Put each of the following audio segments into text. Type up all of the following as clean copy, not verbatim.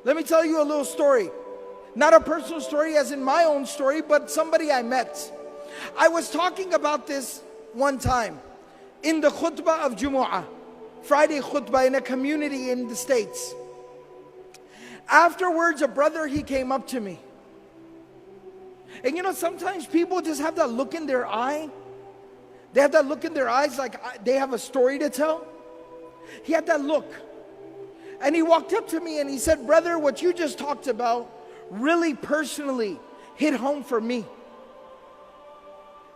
Let me tell you a little story. Not a personal story as in my own story, but somebody I met. I was talking about this one time in the khutbah of Jumu'ah, Friday khutbah in a community in the States. Afterwards, a brother, he came up to me. And you know, sometimes people just have that look in their eye. They have that look in their eyes like they have a story to tell. He had that look. And he walked up to me and he said, brother, what you just talked about really personally hit home for me.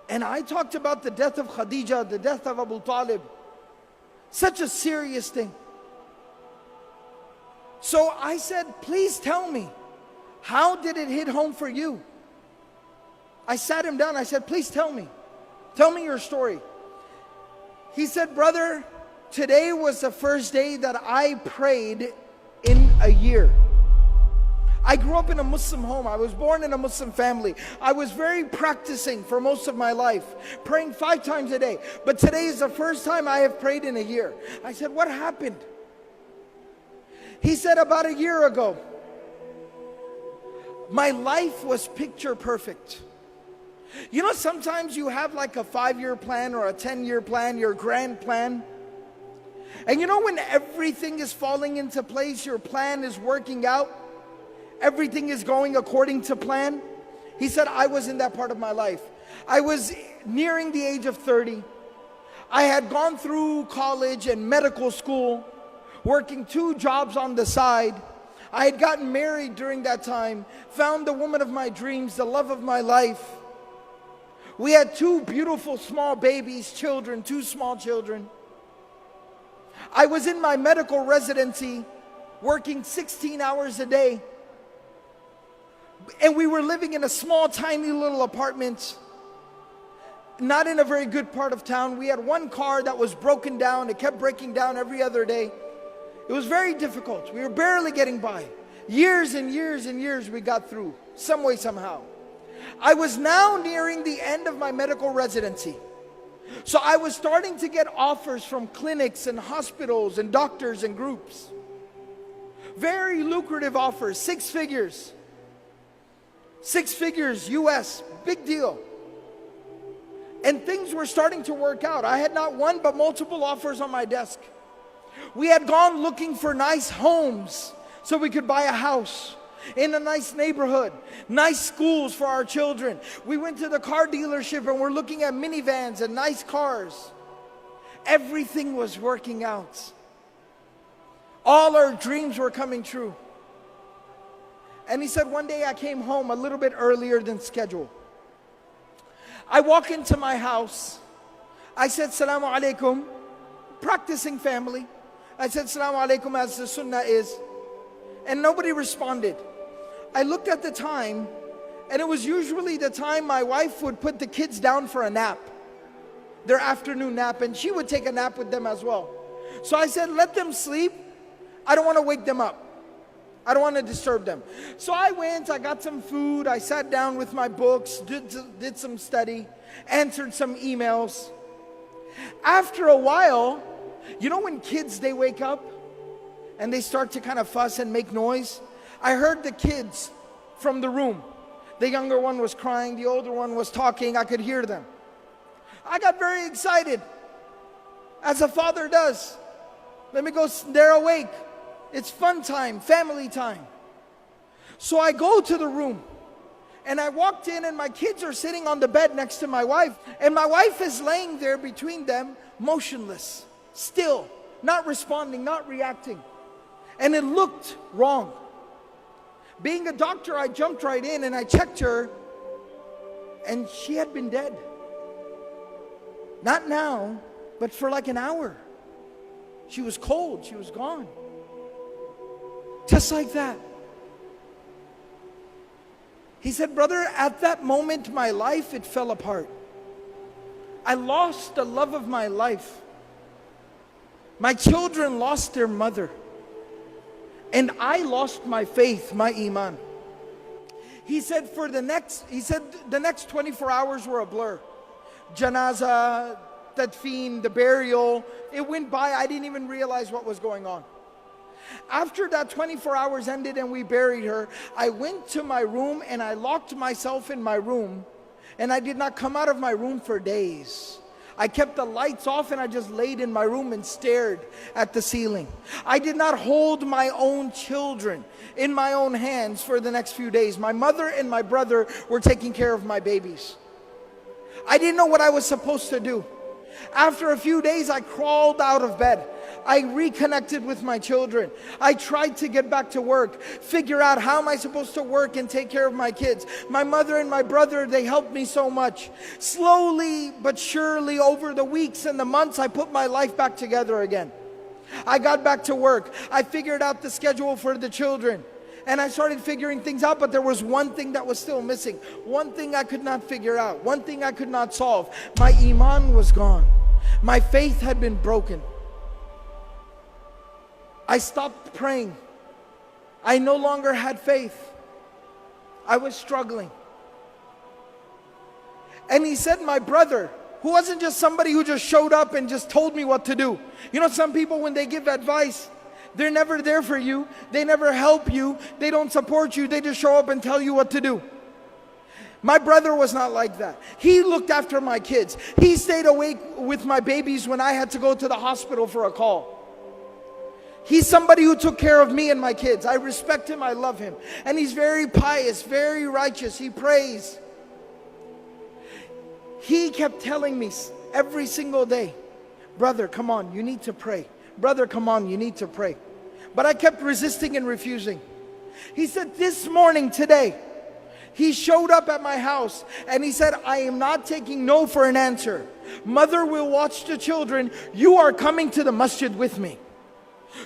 And I talked about the death of Khadija, the death of Abu Talib. Such a serious thing. So I said, please tell me, how did it hit home for you? I sat him down, I said, please tell me your story. He said, brother, today was the first day that I prayed in a year. I grew up in a Muslim home. I was born in a Muslim family. I was very practicing for most of my life, praying 5 times a day. But today is the first time I have prayed in a year. I said, what happened? He said, about a year ago, my life was picture perfect. You know, sometimes you have like a 5-year plan or a 10-year plan, your grand plan. And you know, when everything is falling into place, your plan is working out, everything is going according to plan. He said, I was in that part of my life. I was nearing the age of 30. I had gone through college and medical school, working 2 jobs on the side. I had gotten married during that time, found the woman of my dreams, the love of my life. We had 2 beautiful small babies, children, 2 small children. I was in my medical residency, working 16 hours a day. And we were living in a small, tiny little apartment, not in a very good part of town. We had 1 car that was broken down. It kept breaking down every other day. It was very difficult. We were barely getting by. Years and years and years we got through, some way, somehow. I was now nearing the end of my medical residency. So I was starting to get offers from clinics and hospitals and doctors and groups. Very lucrative offers, 6 figures. 6 figures US, big deal. And things were starting to work out. I had not one but multiple offers on my desk. We had gone looking for nice homes so we could buy a house in a nice neighborhood, nice schools for our children. We went to the car dealership and we're looking at minivans and nice cars. Everything was working out. All our dreams were coming true. And he said, one day I came home a little bit earlier than scheduled. I walk into my house. I said, Salamu alaikum, practicing family. I said, Salamu alaikum, as the sunnah is. And nobody responded. I looked at the time, and it was usually the time my wife would put the kids down for a nap, their afternoon nap, and she would take a nap with them as well. So I said, let them sleep. I don't want to wake them up. I don't want to disturb them. So I went, I got some food, I sat down with my books, did some study, answered some emails. After a while, you know when kids, they wake up and they start to kind of fuss and make noise? I heard the kids from the room. The younger one was crying, the older one was talking, I could hear them. I got very excited, as a father does. Let me go, they're awake. It's fun time, family time. So I go to the room and I walked in and my kids are sitting on the bed next to my wife. And my wife is laying there between them, motionless, still, not responding, not reacting. And it looked wrong. Being a doctor, I jumped right in and I checked her and she had been dead. Not now, but for like an hour. She was cold, she was gone. Just like that. He said, brother, at that moment, my life, it fell apart. I lost the love of my life. My children lost their mother. And I lost my faith, my Imaan. He said, the next 24 hours were a blur. Janaza, tadfeen, the burial, it went by, I didn't even realize what was going on. After that 24 hours ended and we buried her, I went to my room and I locked myself in my room, and I did not come out of my room for days. I kept the lights off and I just laid in my room and stared at the ceiling. I did not hold my own children in my own hands for the next few days. My mother and my brother were taking care of my babies. I didn't know what I was supposed to do. After a few days, I crawled out of bed. I reconnected with my children. I tried to get back to work, figure out how am I supposed to work and take care of my kids. My mother and my brother, they helped me so much. Slowly but surely, over the weeks and the months, I put my life back together again. I got back to work. I figured out the schedule for the children. And I started figuring things out, but there was one thing that was still missing. One thing I could not figure out. One thing I could not solve. My Imaan was gone. My faith had been broken. I stopped praying. I no longer had faith. I was struggling. And he said, my brother, who wasn't just somebody who just showed up and just told me what to do. You know, some people, when they give advice, they're never there for you. They never help you. They don't support you. They just show up and tell you what to do. My brother was not like that. He looked after my kids. He stayed awake with my babies when I had to go to the hospital for a call. He's somebody who took care of me and my kids. I respect him. I love him. And he's very pious, very righteous. He prays. He kept telling me every single day, brother, come on, you need to pray. Brother, come on, you need to pray. But I kept resisting and refusing. He said, this morning, today, he showed up at my house and he said, I am not taking no for an answer. Mother will watch the children. You are coming to the masjid with me.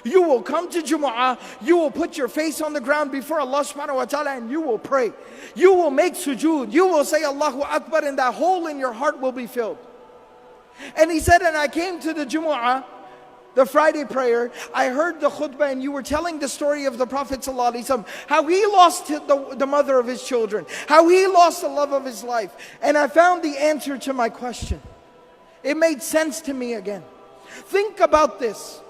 You will come to Jumu'ah. You will put your face on the ground before Allah subhanahu wa ta'ala and you will pray. You will make sujood. You will say Allahu Akbar and that hole in your heart will be filled. And he said, and I came to the Jumu'ah, the Friday prayer, I heard the khutbah and you were telling the story of the Prophet ﷺ, how he lost the mother of his children, how he lost the love of his life. And I found the answer to my question. It made sense to me again. Think about this.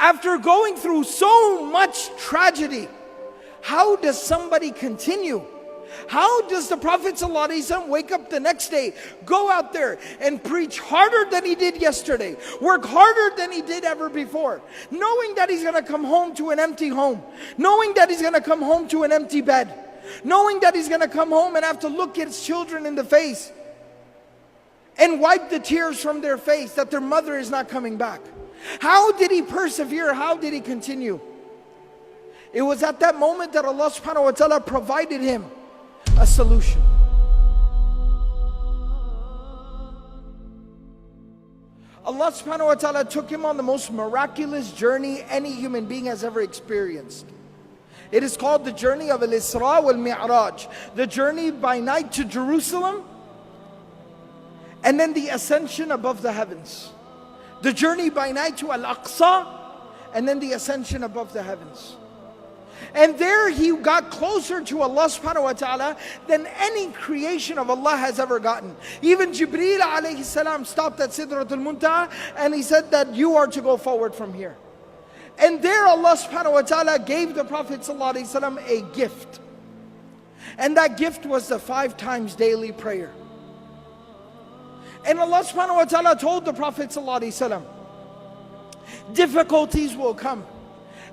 After going through so much tragedy, how does somebody continue? How does the Prophet ﷺ wake up the next day, go out there and preach harder than he did yesterday, work harder than he did ever before, knowing that he's going to come home to an empty home, knowing that he's going to come home to an empty bed, knowing that he's going to come home and have to look at his children in the face and wipe the tears from their face that their mother is not coming back? How did he persevere? How did he continue? It was at that moment that Allah subhanahu wa ta'ala provided him a solution. Allah subhanahu wa ta'ala took him on the most miraculous journey any human being has ever experienced. It is called the journey of Al-Isra wal-Mi'raj, the journey by night to Jerusalem, and then the ascension above the heavens. The journey by night to Al-Aqsa, and then the ascension above the heavens. And there he got closer to Allah subhanahu wa ta'ala than any creation of Allah has ever gotten. Even Jibreel alayhi salam stopped at Sidratul Muntaha and he said that you are to go forward from here. And there Allah subhanahu wa ta'ala gave the Prophet sallallahu alayhi wasallam a gift. And that gift was the 5 times daily prayer. And Allah subhanahu wa ta'ala told the Prophet sallallahu alayhi wasallam, difficulties will come.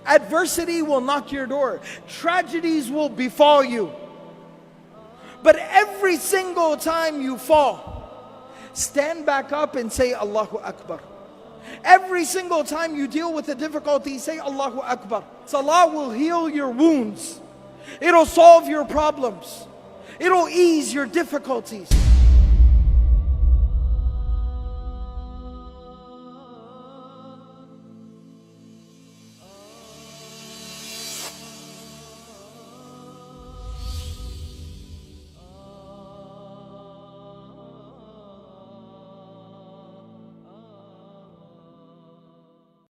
Adversity will knock your door. Tragedies will befall you. But every single time you fall, stand back up and say Allahu Akbar. Every single time you deal with a difficulty, say Allahu Akbar. Salah will heal your wounds. It'll solve your problems. It'll ease your difficulties.